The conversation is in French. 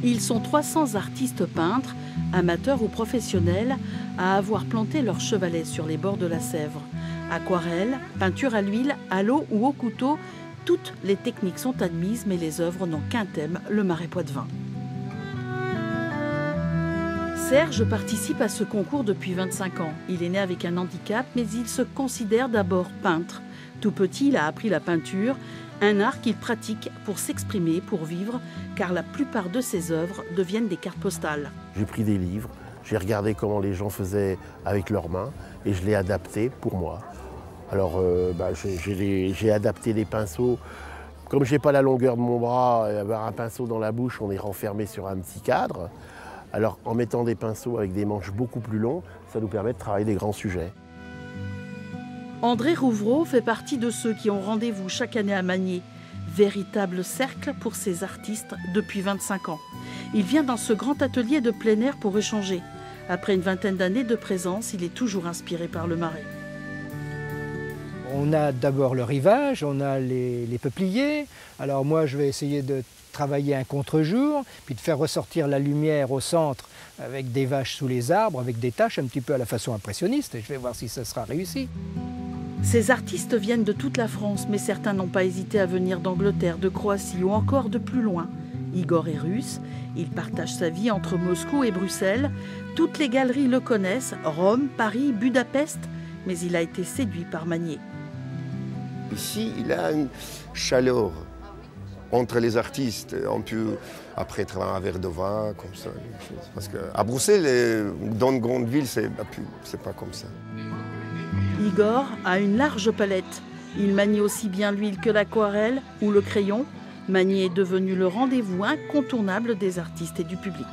Ils sont 300 artistes peintres, amateurs ou professionnels, à avoir planté leur chevalet sur les bords de la Sèvre. Aquarelle, peinture à l'huile, à l'eau ou au couteau, toutes les techniques sont admises, mais les œuvres n'ont qu'un thème, le Marais Poitevin. Serge participe à ce concours depuis 25 ans. Il est né avec un handicap, mais il se considère d'abord peintre. Tout petit, il a appris la peinture, un art qu'il pratique pour s'exprimer, pour vivre, car la plupart de ses œuvres deviennent des cartes postales. J'ai pris des livres, j'ai regardé comment les gens faisaient avec leurs mains et je l'ai adapté pour moi. Alors j'ai adapté les pinceaux. Comme je n'ai pas la longueur de mon bras, avoir un pinceau dans la bouche, on est renfermé sur un petit cadre. Alors en mettant des pinceaux avec des manches beaucoup plus longs, ça nous permet de travailler des grands sujets. André Rouvreau fait partie de ceux qui ont rendez-vous chaque année à Magnier. Véritable cercle pour ces artistes depuis 25 ans. Il vient dans ce grand atelier de plein air pour échanger. Après une vingtaine d'années de présence, il est toujours inspiré par le Marais. On a d'abord le rivage, on a les peupliers. Alors moi, je vais essayer de travailler un contre-jour, puis de faire ressortir la lumière au centre avec des vaches sous les arbres, avec des taches un petit peu à la façon impressionniste. Et je vais voir si ça sera réussi. Ces artistes viennent de toute la France, mais certains n'ont pas hésité à venir d'Angleterre, de Croatie ou encore de plus loin. Igor est russe, il partage sa vie entre Moscou et Bruxelles. Toutes les galeries le connaissent, Rome, Paris, Budapest, mais il a été séduit par Magnier. Ici, il a une chaleur entre les artistes. On peut après travailler un verre de vin, comme ça. Parce qu'à Bruxelles, dans une grande ville, c'est pas comme ça. Igor a une large palette. Il manie aussi bien l'huile que l'aquarelle ou le crayon. Magnier est devenu le rendez-vous incontournable des artistes et du public.